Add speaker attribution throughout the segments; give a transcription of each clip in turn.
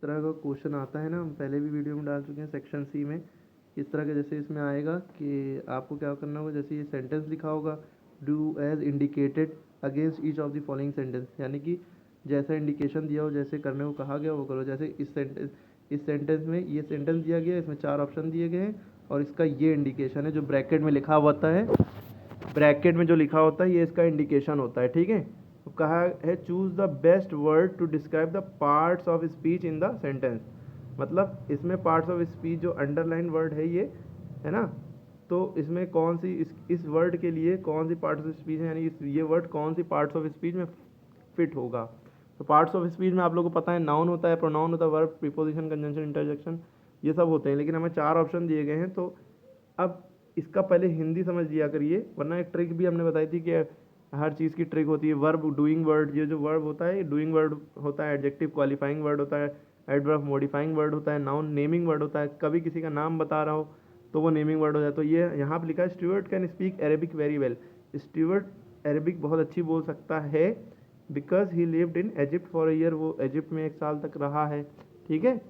Speaker 1: तरह का क्वेश्चन आता है ना, हम पहले भी वीडियो में डाल चुके हैं सेक्शन सी में। इस तरह के जैसे इसमें आएगा कि आपको क्या करना होगा, जैसे ये सेंटेंस लिखा होगा do as indicated against each of the following sentence, यानी कि जैसा इंडिकेशन दिया हो, जैसे करने को कहा गया वो करो। जैसे इस सेंटेंस में ये सेंटेंस दिया गया है, इसमें 4 ऑप्शन दिए गए हैं और इसका ये इंडिकेशन है जो ब्रैकेट में लिखा होता है। ब्रैकेट में जो लिखा होता है ये इसका इंडिकेशन होता है, ठीक है। तो कहा है choose the best word to describe the parts of speech in the sentence. मतलब इसमें पार्ट्स ऑफ स्पीच जो अंडरलाइन वर्ड है ये है ना, तो इसमें कौन सी इस वर्ड के लिए कौन सी पार्ट्स ऑफ स्पीच है, यानी ये वर्ड कौन सी पार्ट्स ऑफ स्पीच में फिट होगा। तो पार्ट्स ऑफ स्पीच में आप लोगों को पता है नाउन होता है, प्रोनाउन होता है, वर्ब, प्रीपोजिशन, कंजंक्शन, इंटरजेक्शन, ये सब होते हैं। लेकिन हमें 4 ऑप्शन दिए गए हैं, तो अब इसका पहले हिंदी समझ लिया करिए, वरना एक ट्रिक भी हमने बताई थी कि हर चीज़ की ट्रिक होती है। वर्ब, डूइंग वर्ड, ये जो वर्ब होता है डूइंग वर्ड होता है, एडजेक्टिव क्वालिफाइंग वर्ड होता है, एडवर्ब मॉडिफाइंग वर्ड होता है, नाउन नेमिंग वर्ड होता है। कभी किसी का नाम बता रहा हो तो वो नेमिंग वर्ड हो जाए। तो ये यहाँ पर लिखा है Stuart can speak Arabic very well. Stuart Arabic बहुत अच्छी बोल सकता है because he lived in Egypt for a year, वो इजिप्ट में 1 साल तक रहा है, ठीक है।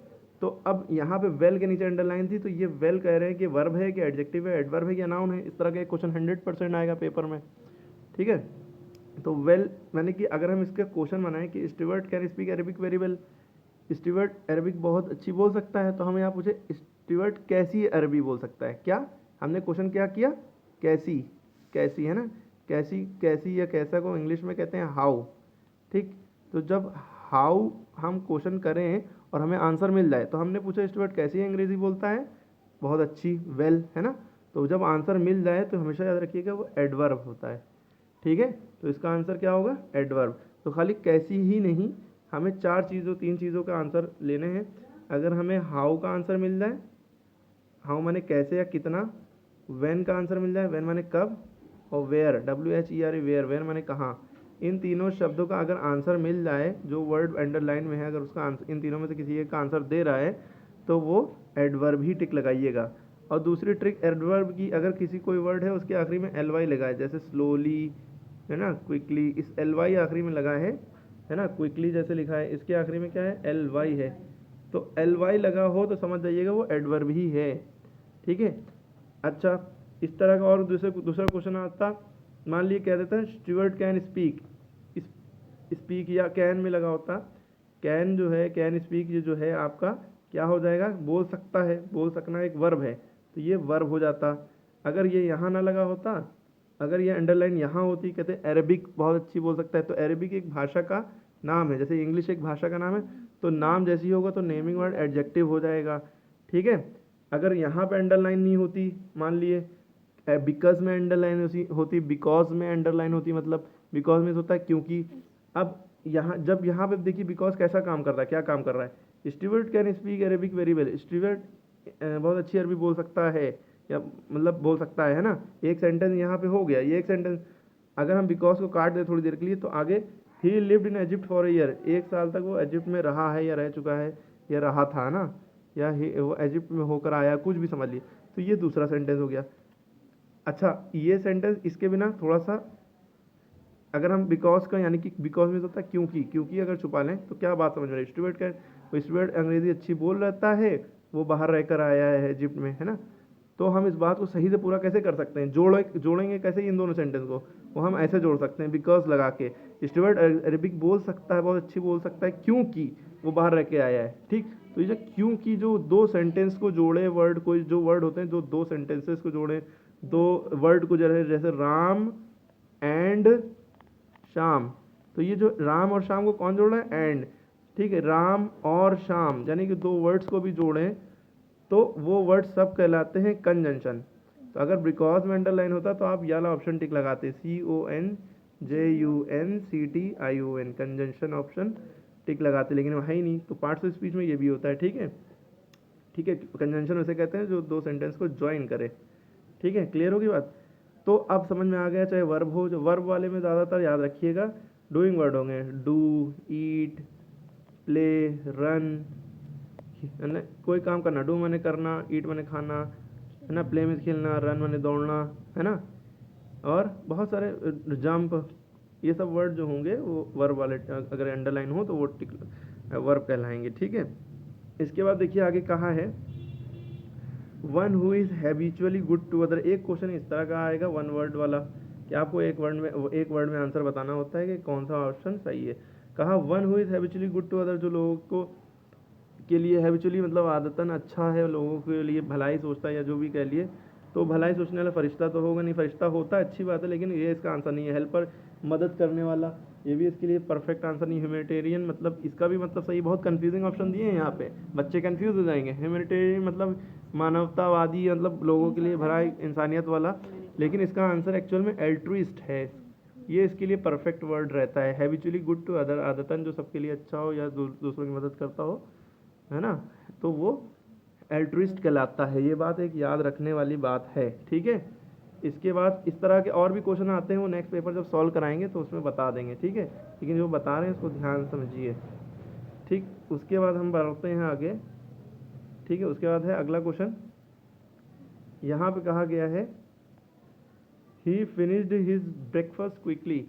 Speaker 1: तो अब यहाँ पे वेल के नीचे अंडरलाइन थी, तो ये वेल कह रहे हैं कि वर्ब है कि एडजेक्टिव है, एडवर्ब है या नाउन है। इस तरह का एक क्वेश्चन 100% आएगा पेपर में, ठीक है। तो वेल मैंने कि अगर हम इसका क्वेश्चन बनाएं कि Stuart can speak Arabic very well, Stuart Arabic बहुत अच्छी बोल सकता है, तो हम यहाँ पूछे स्टुअर्ट कैसी अरबी बोल सकता है। क्या हमने क्वेश्चन क्या किया, कैसी, कैसी है ना, कैसी, कैसी या कैसा को इंग्लिश में कहते हैं हाउ, ठीक। तो जब हाउ हम क्वेश्चन करें और हमें आंसर मिल जाए, तो हमने पूछा स्टुअर्ट कैसी अंग्रेजी बोलता है, बहुत अच्छी, वेल, है ना। तो जब आंसर मिल जाए तो हमेशा याद रखिएगा वो एडवर्ब होता है, ठीक है। तो इसका आंसर क्या होगा, एडवर्ब। तो खाली कैसी ही नहीं, हमें 3 चीज़ों का आंसर लेने हैं। अगर हमें हाउ का आंसर मिल जाए, हाउ माने कैसे या कितना, व्हेन का आंसर मिल जाए, व्हेन माने कब, और वेयर, WHERE, वेयर, वेयर माने कहाँ, इन तीनों शब्दों का अगर आंसर मिल जाए, जो वर्ड अंडरलाइन में है अगर उसका आंसर, इन तीनों में से किसी एक का आंसर दे रहा है, तो वो एडवर्ब ही टिक लगाइएगा। और दूसरी ट्रिक एडवर्ब की, अगर किसी कोई वर्ड है उसके आखिरी में LY लगाए, जैसे स्लोली है ना, क्विकली, इस LY आखिरी में लगा है ना, क्विकली जैसे लिखा है, इसके आखिरी में क्या है, LY है। तो LY लगा हो तो समझ जाइएगा वो एडवर्ब ही है, ठीक है। अच्छा, इस तरह का और दूसरा क्वेश्चन आता, मान लीजिए कह देता है स्टुअर्ट कैन स्पीक, स्पीक या कैन में लगा होता, कैन जो है, कैन स्पीक, ये जो है आपका क्या हो जाएगा, बोल सकता है, बोल सकना एक वर्ब है, तो ये वर्ब हो जाता। अगर ये यहाँ ना लगा होता, अगर ये अंडरलाइन यहाँ होती, कहते अरेबिक बहुत अच्छी बोल सकता है, तो अरेबिक एक भाषा का नाम है, जैसे इंग्लिश एक भाषा का नाम है, तो नाम जैसी होगा तो नेमिंग वर्ड एडजेक्टिव हो जाएगा, ठीक है। अगर यहाँ पे अंडरलाइन नहीं होती, मान लिए बिकॉज में अंडरलाइन होती, बिकॉज में अंडरलाइन होती, मतलब बिकॉज में होता है क्योंकि। अब यहाँ जब यहाँ पे देखिए बिकॉज कैसा काम कर रहा है, क्या काम कर रहा है, Stuart can speak Arabic very well, Stuart बहुत अच्छी अरबी बोल सकता है, या मतलब बोल सकता है ना। एक सेंटेंस यहाँ पे हो गया, ये एक सेंटेंस। अगर हम बिकॉज को काट दें थोड़ी देर के लिए, तो आगे ही lived in Egypt for a year, 1 साल तक वो इजिप्ट में रहा है या रह चुका है या रहा था ना, या वो इजिप्ट में होकर आया, कुछ भी समझ लिए। तो ये दूसरा सेंटेंस हो गया। अच्छा, ये सेंटेंस इसके बिना थोड़ा सा, अगर हम बिकॉज का, यानी कि बिकॉज में होता है क्योंकि, क्योंकि अगर छुपा लें तो क्या बात समझ में रही, स्टुअर्ट का, वो स्टुअर्ट अंग्रेजी अच्छी बोल रहता है, वो बाहर रहकर आया है इजिप्ट में, है ना। तो हम इस बात को सही से पूरा कैसे कर सकते हैं, जोड़ेंगे कैसे इन दोनों सेंटेंस को, वो हम ऐसे जोड़ सकते हैं, बिकॉज लगा के स्टुअर्ट अरेबिक बोल सकता है, बहुत अच्छी बोल सकता है क्योंकि वो बाहर रह के आया है, ठीक। तो ये जो क्योंकि जो 2 सेंटेंस को जोड़े, वर्ड को, जो वर्ड होते हैं जो 2 सेंटेंसेस को जोड़े, 2 वर्ड को जैसे जैसे राम एंड शाम, तो ये जो राम और शाम को कौन जोड़ रहा है, एंड, ठीक है। राम और शाम यानी कि 2 वर्ड्स को भी जोड़ें तो वो वर्ड सब कहलाते हैं कंजंक्शन। तो अगर बिकॉज में अंडरलाइन होता तो आप ये वाला ऑप्शन टिक लगाते, CONJUNCTION, कंजंक्शन ऑप्शन टिक लगाते, लेकिन है ही नहीं। तो पार्ट्स ऑफ स्पीच में ये भी होता है, ठीक है, ठीक है। कंजंक्शन उसे कहते हैं जो 2 सेंटेंस को ज्वाइन करे, ठीक है। क्लियर होगी बात। तो अब समझ में आ गया, चाहे वर्ब हो, जो वर्ब वाले में ज़्यादातर याद रखिएगा डूइंग वर्ड होंगे, डू, ईट, प्ले, रन, है ना, कोई काम करना, डू माने करना, ईट माने खाना, है ना, प्ले में खेलना, रन माने दौड़ना, है ना, और बहुत सारे जंप, ये सब वर्ड जो होंगे वो वर्ब वाले, अगर अंडरलाइन हो तो वो टिक वर्ब कहलाएंगे, ठीक है। इसके बाद देखिए आगे कहा है one who is habitually good to other. एक क्वेश्चन इस तरह का आएगा वन वर्ड वाला कि आपको एक वर्ड में आंसर बताना होता है कि कौन सा ऑप्शन सही है। कहा one who is habitually good to other, जो लोगों को के लिए हैबिचुअली मतलब आदतन अच्छा है, लोगों के लिए भलाई सोचता है या जो भी कह लिए, तो भलाई सोचने वाला फरिश्ता तो होगा नहीं। फरिश्ता होता है अच्छी बात है, लेकिन ये इसका आंसर नहीं है। हेल्पर मदद करने वाला, ये भी इसके लिए परफेक्ट आंसर नहीं। ह्यूमैनिटेरियन मतलब इसका भी मतलब सही, बहुत कंफ्यूजिंग ऑप्शन दिए हैं यहाँ पे, बच्चे कंफ्यूज हो जाएंगे। ह्यूमैनिटेरियन मतलब मानवतावादी, मतलब लोगों के लिए भलाई इंसानियत वाला, लेकिन इसका आंसर एक्चुअल में एल्ट्रुइस्ट है। ये इसके लिए परफेक्ट वर्ड रहता है। हैबिचुअली गुड टू अदर, आदतन जो सबके लिए अच्छा हो या दूसरों की मदद करता हो, है ना, तो वो एल्ट्रुइस्ट कहलाता है। ये बात एक याद रखने वाली बात है, ठीक है। इसके बाद इस तरह के और भी क्वेश्चन आते हैं, वो नेक्स्ट पेपर जब सॉल्व कराएंगे तो उसमें बता देंगे, ठीक है, लेकिन जो बता रहे हैं उसको ध्यान समझिए, ठीक। उसके बाद हम बढ़ते हैं आगे, ठीक है। उसके बाद है अगला क्वेश्चन, यहाँ पे कहा गया है ही फिनिश्ड हिज ब्रेकफास्ट क्विकली,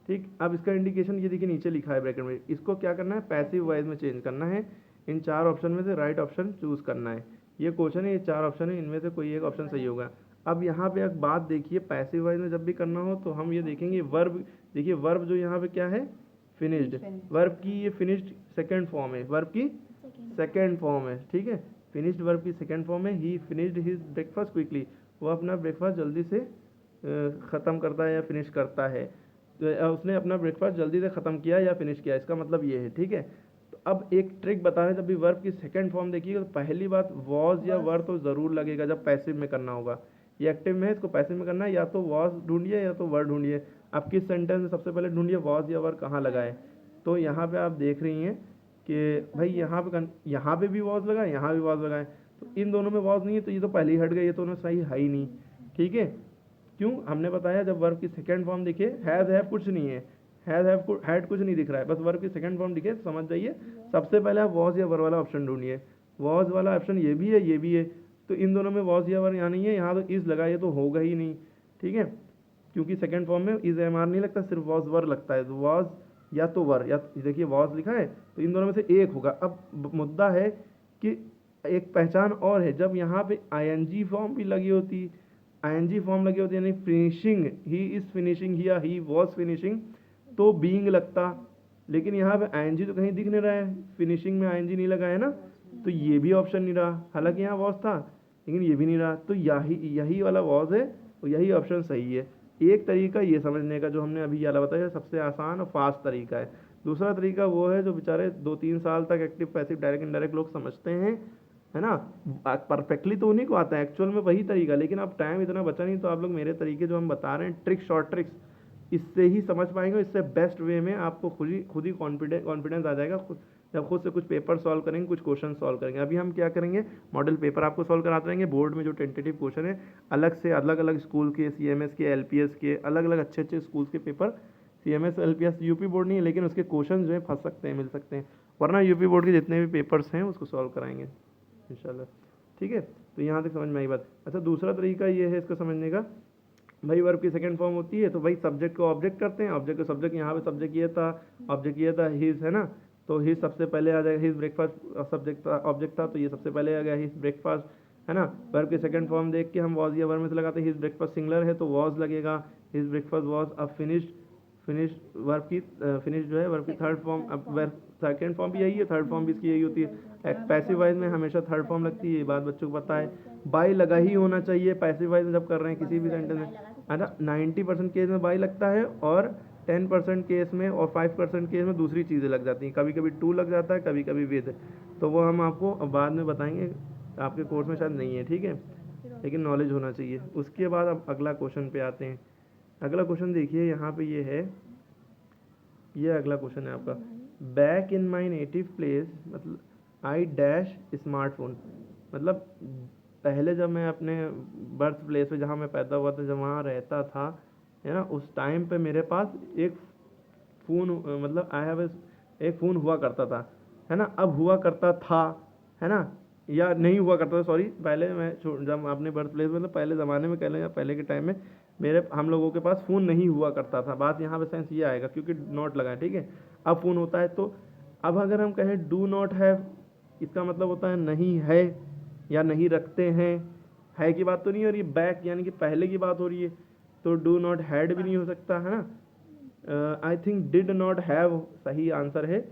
Speaker 1: ठीक। अब इसका इंडिकेशन ये देखिए नीचे लिखा है ब्रैकेट में, इसको क्या करना है, पैसिव वॉइस में चेंज करना है। इन 4 ऑप्शन में से राइट ऑप्शन चूज करना है। ये क्वेश्चन है, ये 4 ऑप्शन है, इनमें से कोई एक ऑप्शन सही होगा। अब यहाँ पे एक बात देखिए, पैसिव वॉइस में जब भी करना हो तो हम ये देखेंगे वर्ब, देखिए वर्ब जो यहाँ पे क्या है, फिनिश्ड। वर्ब की ये फिनिश्ड सेकेंड फॉर्म है, वर्ब की सेकेंड फॉर्म है, ठीक है। फिनिश्ड वर्ब की सेकेंड फॉर्म है। ही फिनिश्ड हिज ब्रेकफास्ट क्विकली, वो अपना ब्रेकफास्ट जल्दी से ख़त्म करता है या फिनिश करता है, तो उसने अपना ब्रेकफास्ट जल्दी से ख़त्म किया या फिनिश किया, इसका मतलब ये है, ठीक है। तो अब एक ट्रिक बता रहे हैं, जब भी वर्ब की सेकंड फॉर्म देखिएगा तो पहली बात वॉज या वर तो ज़रूर लगेगा जब पैसिव में करना होगा। ये एक्टिव में है, इसको पैसिव में करना है, या तो वॉज ढूंढिए या तो वर ढूंढिए। आप किस सेंटेंस में सबसे पहले ढूंढिए वॉज या वर कहाँ लगाए। तो यहाँ पे आप देख रही हैं कि भाई यहाँ पे भी वॉज लगा है, यहाँ भी वॉज लगाए, तो इन दोनों में वॉज नहीं है, तो ये तो पहले ही हट गई, ये तो उन्हें सही है ही नहीं, ठीक है। क्यों, हमने बताया जब वर्ब की सेकंड फॉर्म दिखे, हैज़ हैव कुछ नहीं है, हैड कुछ नहीं दिख रहा है, बस वर्ब की सेकंड फॉर्म दिखे तो समझ जाइए सबसे पहले आप वॉज या वर वाला ऑप्शन ढूंढिए। वॉज वाला ऑप्शन ये भी है, ये भी है, तो इन दोनों में वॉज या वर यहाँ नहीं है, यहाँ तो इज लगा, ये तो होगा ही नहीं, ठीक है, क्योंकि सेकंड फॉर्म में इज एम आर नहीं लगता, सिर्फ वॉज वर लगता है। तो वॉज या तो वर, या देखिए वॉज लिखा है तो इन दोनों में से एक होगा। अब मुद्दा है कि एक पहचान और है, जब यहाँ पे आईएनजी फॉर्म भी लगी होती, आईएनजी फॉर्म लगी होती है, यानी फिनिशिंग, ही इज़ फिनिशिंग या ही वॉज फिनिशिंग, तो बीइंग लगता, लेकिन यहाँ पे आईएनजी तो कहीं दिख नहीं रहा है, फिनिशिंग में आईएनजी नहीं लगा है ना, तो ये भी ऑप्शन नहीं रहा, हालांकि यहाँ वॉज था लेकिन ये भी नहीं रहा, तो यही वाला वॉज है और यही ऑप्शन सही है। एक तरीका ये समझने का जो हमने अभी वाला बताया सबसे आसान और फास्ट तरीका है। दूसरा तरीका वो है जो बेचारे 2-3 साल तक एक्टिव पैसिव डायरेक्ट इनडायरेक्ट लोग समझते हैं, है ना, परफेक्टली तो उन्हीं को आता है एक्चुअल में वही तरीका, लेकिन अब टाइम इतना बचा नहीं, तो आप लोग मेरे तरीके जो हम बता रहे हैं ट्रिक्स, शॉर्ट ट्रिक्स, इससे ही समझ पाएंगे। इससे बेस्ट वे में आपको खुद ही कॉन्फिडेंस आ जाएगा, जब खुद से कुछ पेपर सॉल्व करेंगे, कुछ क्वेश्चन सॉल्व करेंगे। अभी हम क्या करेंगे, मॉडल पेपर आपको सॉल्व कराते रहेंगे, बोर्ड में जो टेंटेटिव क्वेश्चन है अलग से, अलग अलग स्कूल के, सीएमएस के, एलपीएस के, अलग अलग अच्छे अच्छे स्कूल के paper, CMS LPS UP board नहीं है, लेकिन उसके क्वेश्चन जो है फंस सकते हैं, मिल सकते हैं, वरना यूपी बोर्ड के जितने भी पेपर्स हैं उसको सॉल्व कराएंगे इंशाल्लाह, ठीक है। तो यहाँ तक समझ में आई बात। अच्छा, दूसरा तरीका ये है इसको समझने का, भाई वर्ब की सेकंड फॉर्म होती है तो भाई सब्जेक्ट को ऑब्जेक्ट करते हैं, ऑब्जेक्ट को सब्जेक्ट, यहाँ पे सब्जेक्ट ये था, ऑब्जेक्ट ये था हिज, है ना, तो हिज सबसे पहले आ जाएगा, हिज ब्रेकफास्ट सब्जेक्ट था, ऑब्जेक्ट था, तो ये सबसे पहले आ गया हिज ब्रेकफास्ट, है ना। वर्ब की सेकंड फॉर्म देख के हम वॉज या वर्ब में से लगाते हैं, हिज ब्रेकफास्ट सिंगुलर है तो वॉज लगेगा, हिज ब्रेकफास्ट वॉज। अब फिनिश वर्ब की फिनिश जो है वर्ब की थर्ड फॉर्म, अब वर्ब सेकंड फॉर्म भी यही है, थर्ड फॉर्म भी इसकी यही होती है। पैसिव वॉइस में हमेशा थर्ड फॉर्म लगती है, ये बात बच्चों को पता है। बाई लगा ही होना चाहिए पैसिव वॉइस में जब कर रहे हैं किसी भी सेंटेंस में, है ना। 90% केस में बाई लगता है और 10% केस में और 5% केस में दूसरी चीज़ें लग जाती हैं, कभी कभी टू लग जाता है, कभी कभी विद, तो वो हम आपको बाद में बताएंगे, आपके कोर्स में शायद नहीं है, ठीक है, लेकिन नॉलेज होना चाहिए। उसके बाद अब अगला क्वेश्चन पे आते हैं। अगला क्वेश्चन देखिए यहाँ पे ये है, ये अगला क्वेश्चन है आपका, back in my native place, मतलब आई डैश स्मार्टफोन, मतलब पहले जब मैं अपने बर्थ प्लेस पे जहाँ मैं पैदा हुआ था, जब वहाँ रहता था, है ना, उस टाइम पे मेरे पास एक फ़ोन, मतलब आई हैव एक फ़ोन हुआ करता था, है ना। अब हुआ करता था, है ना, या नहीं हुआ करता था, सॉरी, पहले मैं जब अपने बर्थ प्लेस मतलब पहले ज़माने में कह लें या पहले के टाइम में हम लोगों के पास फ़ोन नहीं हुआ करता था। बात यहाँ पे सेंस ये आएगा क्योंकि नॉट लगा है, ठीक है। अब फ़ोन होता है, तो अब अगर हम कहें डू नॉट हैव, इसका मतलब होता है नहीं है या नहीं रखते हैं। है की बात तो नहीं हो रही, बैक यानी कि पहले की बात हो रही है, तो डू नॉट हैड भी नहीं हो सकता है ना। I think did not have सही आंसर है,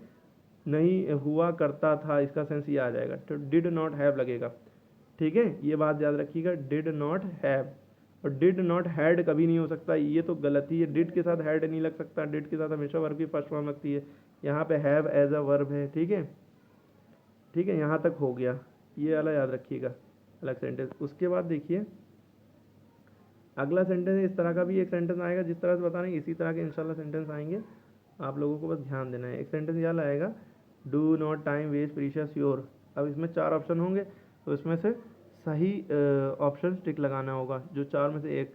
Speaker 1: नहीं हुआ करता था, इसका सेंस ये आ जाएगा, तो डिड नॉट हैव लगेगा। ठीक है, ये बात याद रखिएगा, डिड नॉट हैव। और डिड नॉट हैड कभी नहीं हो सकता, ये तो गलती है, डिड के साथ हैड नहीं लग सकता, डिड के साथ हमेशा वर्ब की फर्स्ट फॉर्म लगती है, यहाँ पे हैव एज अ वर्ब है। ठीक है, ठीक है, यहाँ तक हो गया, ये वाला याद रखिएगा, अलग सेंटेंस। उसके बाद देखिए अगला सेंटेंस, इस तरह का भी एक सेंटेंस आएगा, जिस तरह से बता रहे हैं इसी तरह के इंशाल्लाह सेंटेंस आएंगे, आप लोगों को बस ध्यान देना है। एक सेंटेंस याद आएगा, do not time waste precious your. अब इसमें 4 ऑप्शन होंगे, तो इसमें से सही ऑप्शन टिक लगाना होगा, जो 4 में से एक।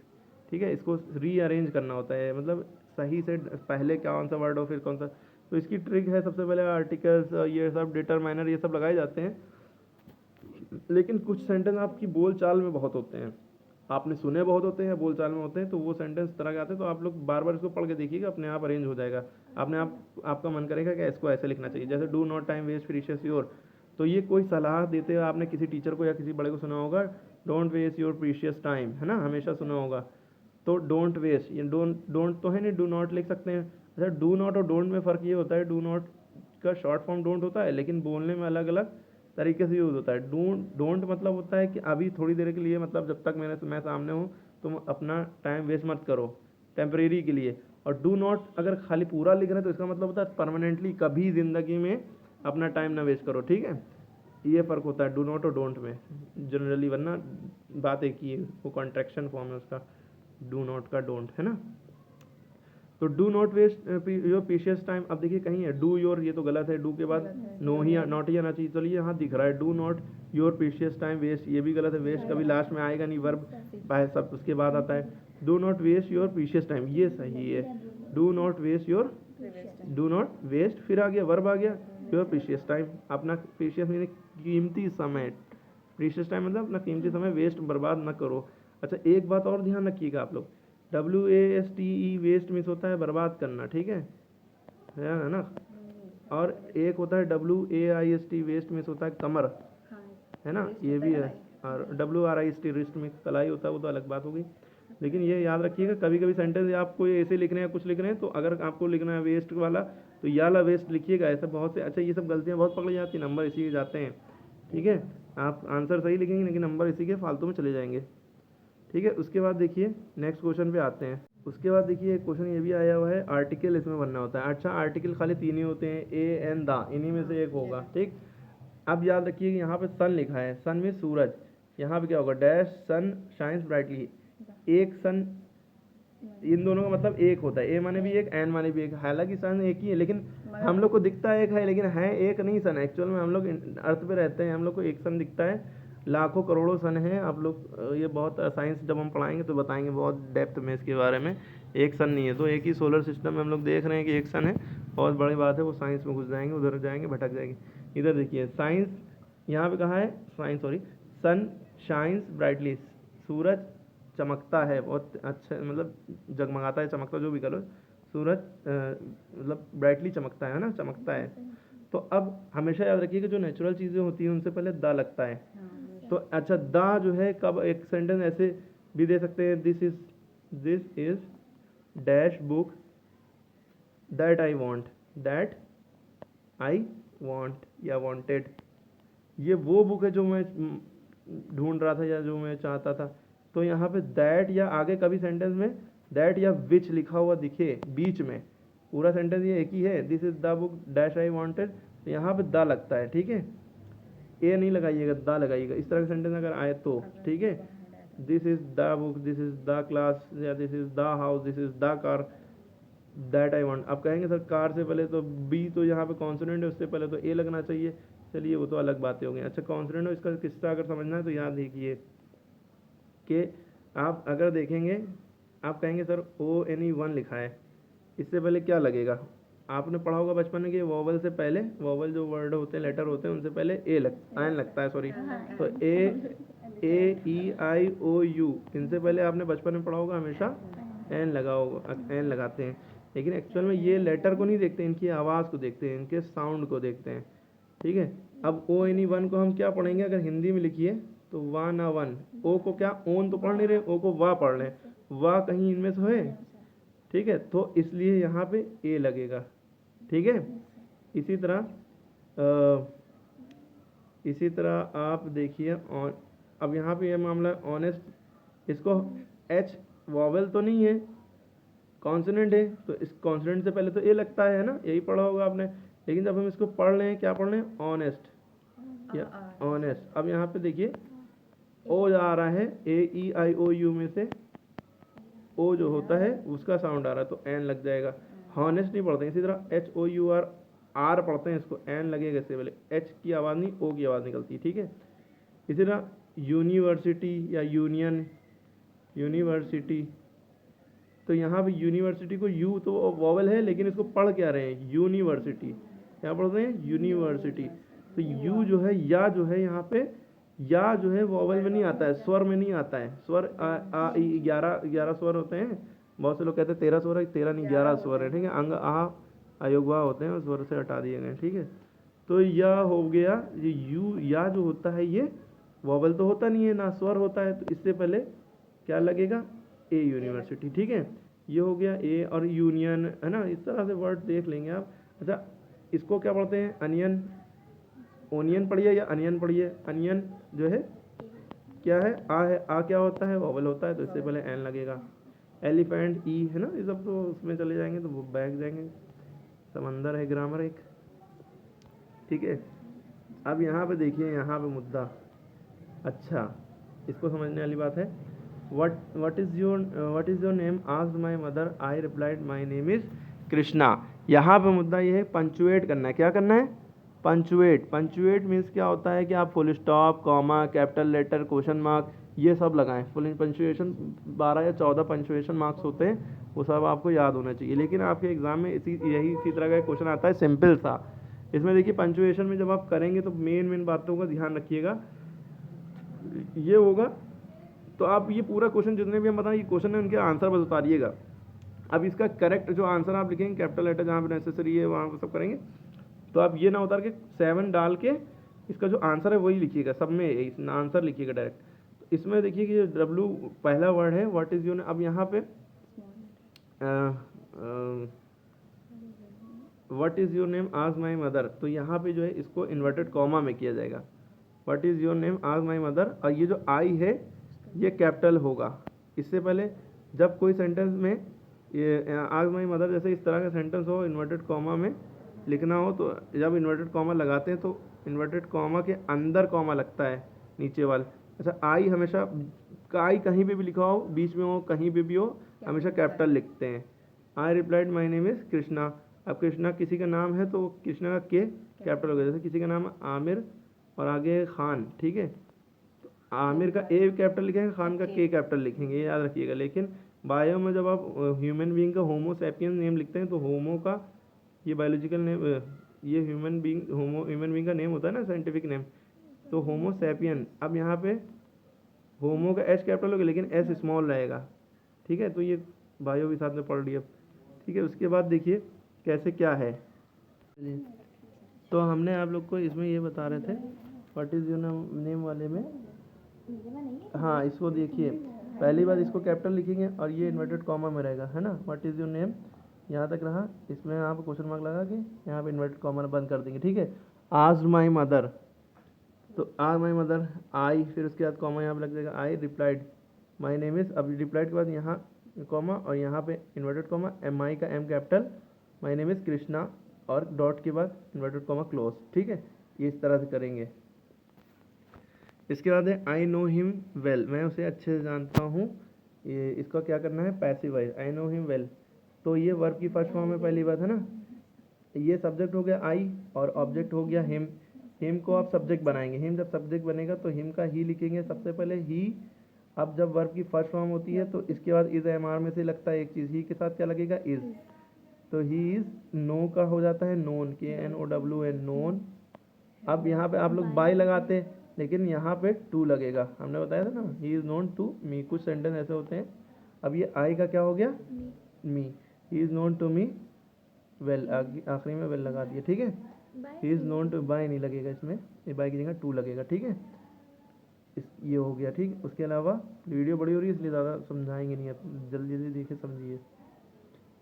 Speaker 1: ठीक है, इसको रीअरेंज करना होता है, मतलब सही से पहले कौन सा वर्ड हो फिर कौन सा। तो इसकी ट्रिक है, सबसे पहले आर्टिकल्स ये सब डिटरमाइनर ये सब लगाए जाते हैं, लेकिन कुछ सेंटेंस आपकी बोल चाल में बहुत होते हैं, आपने सुने बहुत होते हैं, बोल चाल में होते हैं, तो वो सेंटेंस तरह के आते हैं, तो आप लोग बार बार इसको पढ़ के देखिएगा, अपने आप अरेंज हो जाएगा, अपने आप आपका मन करेगा कि इसको ऐसे लिखना चाहिए। जैसे do not time waste precious your, तो ये कोई सलाह देते हुए आपने किसी टीचर को या किसी बड़े को सुना होगा, don't waste your precious time, है ना, हमेशा सुना होगा। तो डोंट वेस्ट, ये डोंट तो है नहीं, डू नॉट लिख सकते हैं। अच्छा, डू नॉट और डोंट में फ़र्क ये होता है, डू नॉट का शॉर्ट फॉर्म डोंट होता है, लेकिन बोलने में अलग अलग तरीके से यूज़ होता है। डोंट मतलब होता है कि अभी थोड़ी देर के लिए, मतलब जब तक मैं सामने हूँ तुम अपना टाइम वेस्ट मत करो, टेम्परेरी के लिए। और डू नॉट अगर खाली पूरा लिख रहे हैं तो इसका मतलब होता है परमानेंटली, कभी ज़िंदगी में अपना टाइम ना वेस्ट करो। ठीक है, ये फ़र्क होता है डू नॉट और डोंट में जनरली, वरना बात एक ही है, वो कॉन्ट्रैक्शन फॉर्म है उसका, डू नॉट का डोंट, है ना। तो do not waste your precious time. अब देखिए कहीं है डू योर, ये तो गलत है, डू के बाद नो ही नॉट ही आना चाहिए, चलिए यहाँ दिख रहा है do not your precious time waste, ये भी गलत है, वेस्ट कभी लास्ट में आएगा नहीं, वर्ब सब उसके बाद आता है। Do not waste your precious time, ये सही है, do not waste your, do not waste, फिर आ गया वर्ब आ गया, योर प्रीशियस टाइम, अपना प्रीशियस मीन कीमती समय, प्रीशियस टाइम मतलब अपना कीमती समय वेस्ट बर्बाद न करो। अच्छा, एक बात और ध्यान रखिएगा आप लोग, WASTE वेस्ट मीन्स होता है बर्बाद करना, ठीक है ना। और एक होता है WAIST वेस्ट मीन्स होता है कमर, है ना, ये भी है। और WRIST रिस्ट में कलाई होता है, वो तो अलग बात हो गई। लेकिन ये याद रखिएगा, कभी कभी सेंटेंस आपको ऐसे लिखने हैं कुछ लिख रहे हैं, तो अगर आपको लिखना है वेस्ट वाला तो ये वाला वेस्ट लिखिएगा, ऐसा बहुत से। अच्छा, ये सब गलतियाँ बहुत पकड़ी जाती हैं, नंबर इसी के जाते हैं। ठीक है, आप आंसर सही लिखेंगे लेकिन नंबर इसी के फालतू में चले जाएंगे। ठीक है, उसके बाद देखिए नेक्स्ट क्वेश्चन पे आते हैं। उसके बाद देखिए एक क्वेश्चन ये भी आया हुआ है, आर्टिकल इसमें बनना होता है। अच्छा, आर्टिकल खाली 3 ही होते हैं, ए एन दा, इन्हीं में से एक होगा। ठीक, अब याद रखिए कि यहाँ पे सन लिखा है, सन में सूरज, यहाँ पे क्या होगा, डैश सन शाइन्स ब्राइटली, एक सन, इन दोनों का मतलब एक होता है, ए माने भी एक, एन माने भी एक, हालांकि सन एक ही है, लेकिन हम लोग को दिखता है एक है, लेकिन है एक नहीं सन, एक्चुअल में हम लोग अर्थ पे रहते हैं, हम लोग को एक सन दिखता है, लाखों करोड़ों सन है। आप लोग ये बहुत साइंस जब हम पढ़ाएंगे तो बताएंगे बहुत डेप्थ में इसके बारे में। एक सन नहीं है, तो एक ही सोलर सिस्टम में हम लोग देख रहे हैं कि एक सन है, बहुत बड़ी बात है, वो साइंस में घुस जाएंगे, उधर जाएंगे, भटक जाएंगे। इधर देखिए साइंस, यहाँ पे कहा है science, sorry, sun shines brightly, सूरज चमकता है, बहुत अच्छा, मतलब जगमगाता है, चमकता, जो भी करो, सूरज मतलब ब्राइटली चमकता है ना, चमकता है। तो अब हमेशा याद रखिए कि जो नेचुरल चीज़ें होती हैं उनसे पहले दा लगता है। तो अच्छा, दा जो है कब, एक सेंटेंस ऐसे भी दे सकते हैं, this is dash book that I want, that I want या वांटेड, ये वो बुक है जो मैं ढूंढ रहा था या जो मैं चाहता था। तो यहाँ पे दैट या आगे कभी सेंटेंस में दैट या विच लिखा हुआ दिखे बीच में, पूरा सेंटेंस ये एक ही है, this is the book dash I wanted, तो यहाँ पे द लगता है। ठीक है, ए नहीं लगाइएगा, दा लगाइएगा, इस तरह का सेंटेंस अगर आए तो। ठीक है, this is the book, this is the class, या this is the house, this is the car that I want. अब कहेंगे सर कार से पहले तो बी, तो यहाँ पे कॉन्सोनेंट है, उससे पहले तो ए लगना चाहिए। चलिए वो तो अलग बातें हो गई। अच्छा, कॉन्सोनेंट हो, इसका किस्सा अगर समझना है तो याद देखिए कि आप अगर देखेंगे, आप कहेंगे सर ONE1 लिखा है, इससे पहले क्या लगेगा, आपने पढ़ा होगा बचपन में कि वॉवल से पहले, वॉवल जो वर्ड होते हैं, लेटर होते हैं, उनसे पहले आयन लगता है, सॉरी, तो AEIOU, इनसे पहले आपने बचपन में पढ़ा होगा हमेशा एन लगा होगा, एन लगाते हैं। लेकिन एक्चुअल में ये लेटर को नहीं देखते, इनकी आवाज़ को देखते हैं, इनके साउंड को देखते हैं। ठीक है, अब ONE1 को हम क्या पढ़ेंगे, अगर हिंदी में लिखिए तो वाना वन। ओ को क्या ओन तो पढ़ नहीं रहे, ओ को वाह पढ़ रहे हैं, वाह कहीं इनमें से है, ठीक है, तो इसलिए यहाँ पे ए लगेगा, ठीक है। इसी तरह इसी तरह आप देखिए ऑन, अब यहाँ पे ये मामला है ऑनेस्ट, इसको एच वॉवेल तो नहीं है, कॉन्सोनेंट है, तो इस कॉन्सोनेंट से पहले तो ए लगता है ना, यही पढ़ा होगा आपने। लेकिन जब हम इसको पढ़ रहे हैं, क्या पढ़ रहे हैं, ऑनेस्ट या ऑनेस्ट। अब यहाँ पे देखिए ओ जा रहा है, AEIOU में से ओ जो होता है उसका साउंड आ रहा है, तो एन लग जाएगा, हॉनेस्ट नहीं पढ़ते। इसी तरह HOUR आर पढ़ते हैं, इसको एन लगेगा इससे पहले, एच की आवाज़ नहीं, ओ की आवाज़ निकलती है, ठीक है। इसी तरह यूनिवर्सिटी या यूनियन, यूनिवर्सिटी, तो यहाँ पे यूनिवर्सिटी को यू तो वॉवल है, लेकिन इसको पढ़ क्या रहे हैं, यूनिवर्सिटी, क्या पढ़ रहे हैं, यूनिवर्सिटी। तो यू जो है, या जो है यहाँ पे, या जो है वॉवल में नहीं आता है, स्वर में नहीं आता है। स्वर 11 स्वर होते हैं, बहुत से लोग कहते हैं 13 स्वर है, 13 नहीं 11 स्वर है, ठीक है। अंग आ अयोगवा होते हैं, उस स्वर से हटा दिए गए, ठीक है। तो यह हो गया, ये यू या जो होता है ये वॉवल तो होता नहीं है, ना स्वर होता है, तो इससे पहले क्या लगेगा, ए यूनिवर्सिटी, ठीक है। ये हो गया ए, और यूनियन है ना, इस तरह से वर्ड देख लेंगे आप। अच्छा, इसको क्या पढ़ते हैं, अनियन, ओनियन पढ़िए या अनियन पढ़िए। अनियन जो है क्या है, आ क्या होता है, वॉवल होता है, तो इससे पहले एन लगेगा। एलिफेंट ई है ना, ये सब तो उसमें चले जाएंगे तो वो बैग जाएंगे, समंदर है ग्रामर एक, ठीक है। अब यहाँ पे देखिए, यहाँ पे मुद्दा, अच्छा इसको समझने वाली बात है। what is your name, asked my mother, I replied my name is Krishna. यहाँ पे मुद्दा ये है, पंचुएट करना है, क्या करना है, पंचुएट। पंचुएट मीन्स क्या होता है कि आप full stop, comma, capital letter, question mark, ये सब लगाएं। फुल पंचुएशन 12 या 14 पंचुएशन मार्क्स होते हैं, वो सब आपको याद होना चाहिए। लेकिन आपके एग्जाम में इसी तरह का क्वेश्चन आता है, सिंपल सा। इसमें देखिए पंचुएशन में जब आप करेंगे तो मेन बातों का ध्यान रखिएगा। ये होगा, तो आप ये पूरा क्वेश्चन जितने भी हम बताएं, ये क्वेश्चन है, उनके आंसर बस उतारिएगा। अब इसका करेक्ट जो आंसर आप लिखेंगे, कैपिटल लेटर जहाँ पे नेसेसरी है वहाँ पर सब करेंगे, तो आप ये ना उतार के 7 डाल के इसका जो आंसर है वही लिखिएगा, सब में आंसर लिखिएगा डायरेक्ट। तो इसमें देखिए कि W पहला वर्ड है, व्हाट इज़ योर, अब यहाँ पे what is your name, asked my mother, तो यहाँ पे जो है इसको इन्वर्टेड कॉमा में किया जाएगा, what is your name, asked my mother, और ये जो आई है ये कैपिटल होगा। इससे पहले जब कोई सेंटेंस में ये आस्क्ड माय मदर जैसे इस तरह का सेंटेंस हो, इन्वर्टेड कॉमा में लिखना हो, तो जब इन्वर्टेड कॉमा लगाते हैं तो इन्वर्टेड कॉमा के अंदर कॉमा लगता है नीचे वाले। अच्छा, आई हमेशा, आई कहीं पे भी लिखा हो, बीच में हो, कहीं पे भी हो, हमेशा कैपिटल लिखते हैं। I replied my name is Krishna. अब कृष्णा किसी का नाम है तो कृष्णा का के कैपिटल हो गया, जैसे किसी का नाम है आमिर और आगे खान, ठीक है, तो आमिर का ए कैपिटल लिखेंगे, खान का के कैपिटल लिखेंगे, ये याद रखिएगा। लेकिन बायो में जब आप ह्यूमन बीइंग का होमो सैपियन नेम लिखते हैं तो होमो का ये बायोलॉजिकल नेम, ये ह्यूमन बीइंग का नेम होता है ना, साइंटिफिक नेम, तो होमो सैपियन। अब यहाँ पे होमो का एच कैपिटल होगा लेकिन एस स्मॉल रहेगा, ठीक है, तो ये बायो भी साथ में पढ़ लिया, ठीक है। उसके बाद देखिए कैसे क्या है, तो हमने आप लोग को इसमें ये बता रहे थे व्हाट इज़ योर नेम वाले में, हाँ इसको देखिए, पहली बार इसको कैपिटल लिखेंगे और ये इन्वर्टेड कॉमा में रहेगा, है ना, व्हाट इज़ योर नेम, यहाँ तक रहा, इसमें यहाँ पे क्वेश्चन मार्क लगा के यहाँ पे इन्वर्टेड कॉमा बंद कर देंगे, ठीक है। आस्क्ड माय मदर, तो आस्क्ड माय मदर आई, फिर उसके बाद कॉमा यहाँ पे लग जाएगा, I replied my name is, अब रिप्लाइड के बाद यहाँ कॉमा और यहाँ पे इन्वर्टेड कॉमा, एम आई का M capital, my name is Krishna, और डॉट के बाद इन्वर्टेड कॉमा क्लोज, ठीक है। ये इस तरह से करेंगे। इसके बाद है आई नो हिम वेल, मैं उसे अच्छे से जानता हूँ, ये इसका क्या करना है, passive voice, I know him well, तो ये वर्ब की फर्स्ट फॉर्म में पहली बात है ना, ये सब्जेक्ट हो गया आई और ऑब्जेक्ट हो गया हिम। हिम को आप सब्जेक्ट बनाएंगे, हिम जब सब्जेक्ट बनेगा तो हिम का ही लिखेंगे सबसे पहले, ही। अब जब वर्ब की फर्स्ट फॉर्म होती है तो इसके बाद इज एम आर में से लगता है एक चीज़, ही के साथ क्या लगेगा, इज, तो ही इज़, नो का हो जाता है नोन, KNOWN, नोन। अब यहाँ पे आप लोग बाय लगाते हैं लेकिन यहाँ पे टू लगेगा, हमने बताया था ना, he is known to me, कुछ सेंटेंस ऐसे होते हैं। अब ये आई का क्या हो गया, me, he is known to me well, आखिरी में वेल लगा दिए, ठीक है। He is known to, by नहीं लगेगा इसमें, ये बाय की जगह टू लगेगा, ठीक है। ये हो गया, ठीक। उसके अलावा वीडियो बड़ी हो रही है इसलिए ज़्यादा समझाएंगे नहीं, अब जल्दी जल्दी देखे समझिए,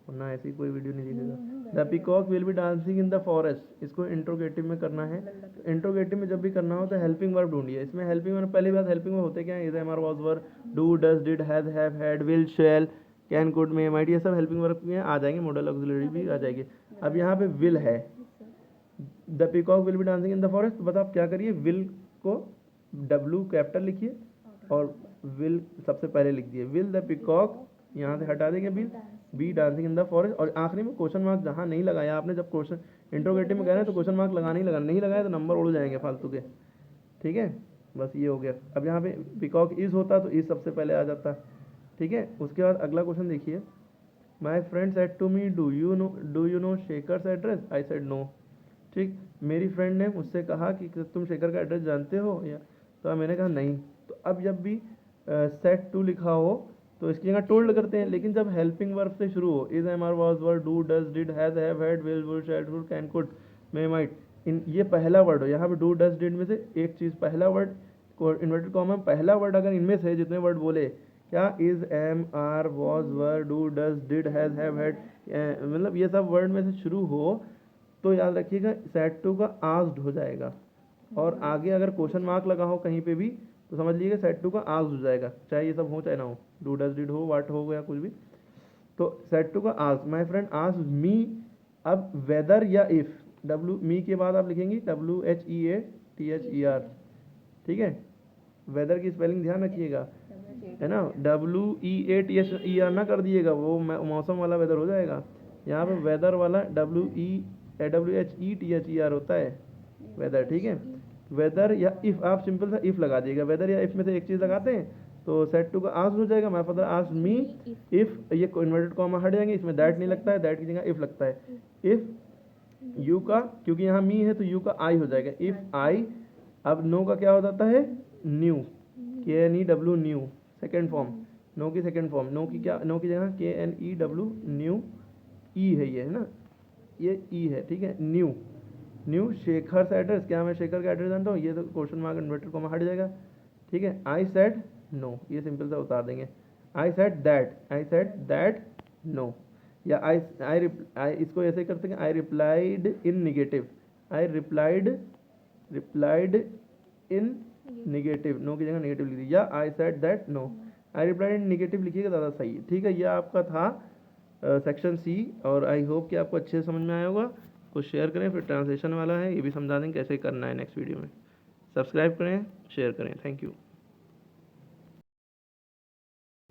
Speaker 1: वरना ऐसी कोई वीडियो नहीं दिखेगा। The peacock will be dancing in the forest, इसको इंट्रोगेटिव में करना है। इंट्रोगेटिव में जब भी करना हो तो हेल्पिंग वर्ब ढूंढिए। इसमें हेल्पिंग वर्ब, पहली बात हेल्पिंग वर्ब होते क्या है, is, am, are, was, were, do, does, did, has, have, had, will, shall, can, could, may, might, ये सब हेल्पिंग वर्ब में आ जाएंगे, मॉडल ऑक्सिलरी भी आ जाएगी। अब यहाँ पे विल है, the peacock will be dancing in the forest, तो बताओ आप क्या करिए, विल को W कैपिटल लिखिए और विल सबसे पहले लिख दिए, विल द पीकॉक, यहाँ से हटा देंगे will, B dancing in the forest, और आखिरी में क्वेश्चन मार्क जहाँ नहीं लगाया आपने, जब क्वेश्चन इंट्रोगेटिव में कह रहे हैं तो क्वेश्चन मार्क लगाना ही लगाना, नहीं लगाया तो नंबर उड़ जाएंगे फालतू के, ठीक है। बस ये हो गया। अब यहाँ पे पीकॉक इज होता तो इज सबसे पहले आ जाता, ठीक है। उसके बाद अगला क्वेश्चन देखिए, my friend said to me, do you know Shekhar's address, I said no, ठीक। मेरी फ्रेंड ने मुझसे कहा कि तुम शेखर का एड्रेस जानते हो या, तो मैंने कहा नहीं। तो अब जब भी सेट टू लिखा हो तो इसकी जगह टोल्ड करते हैं, लेकिन जब हेल्पिंग वर्ब से शुरू हो, is, am, are, was, were, do, does, did, has, have, had, will, would, shall, should, can, could, may, might, इन ये पहला वर्ड हो, यहाँ पे डू, डज, डिड में से एक चीज़, पहला वर्ड इन्वर्टेड कॉमा पहला वर्ड अगर इनमें से जितने वर्ड बोले, क्या, is, am, are, was, were, do, does, did, has, have, had, मतलब ये सब वर्ड में से शुरू हो तो याद रखिएगा सेट टू का आस्क्ड हो जाएगा, और आगे अगर क्वेश्चन मार्क लगा हो कहीं पे भी तो समझ लीजिएगा सेट टू का आस्क्ड हो जाएगा, चाहे ये सब हो चाहे ना हो, डू, डज, डिड हो, वाट हो गया कुछ भी, तो सेट टू का asked, my friend asked me. अब वेदर या इफ, डब्ल्यू मी के बाद आप लिखेंगे WHEATHER, ठीक है। वेदर की स्पेलिंग ध्यान रखिएगा, है ना, WEATHER ना कर दिएगा, वो मौसम वाला वेदर हो जाएगा। यहाँ पे वेदर वाला WHETHER होता है वेदर, ठीक है। वेदर या इफ, आप सिंपल सा इफ लगा दिएगा, वेदर या इफ में से एक चीज़ लगाते हैं तो सेट टू का आस्क्ड हो जाएगा। My father asked me if, ये इन्वर्टेड कॉमा हट जाएंगे, इसमें दैट नहीं लगता है, दैट की जगह इफ लगता है। इफ यू का, क्योंकि यहाँ मी है तो यू का आई हो जाएगा, इफ आई। अब नो का क्या हो जाता है, knew, KNEW, knew, second form, know की सेकेंड फॉर्म, नो की क्या, नो की जगह KNEW, न्यू, ई है ये, है ना, ये ई है, ठीक है, न्यू। न्यू शेखर एड्रेस, क्या मैं शेखर का एड्रेस जानता हूँ, ये तो क्वेश्चन मार्क इन्वर्टेड कॉमा हट जाएगा, ठीक है। आई सेड नो, ये सिंपल सा उतार देंगे। आई सेड दैट नो, या आई इसको ऐसे करते हैं, I replied in negative, I replied in negative, no की जगह निगेटिव लिख दीजिए, या I said that no, I replied in negative लिखिएगा ज़्यादा सही है, ठीक है। ये आपका था सेक्शन सी, और आई होप कि आपको अच्छे से समझ में आया होगा। कुछ शेयर करें, फिर ट्रांसलेशन वाला है ये भी समझा देंगे कैसे करना है नेक्स्ट वीडियो में। सब्सक्राइब करें, शेयर करें, थैंक यू।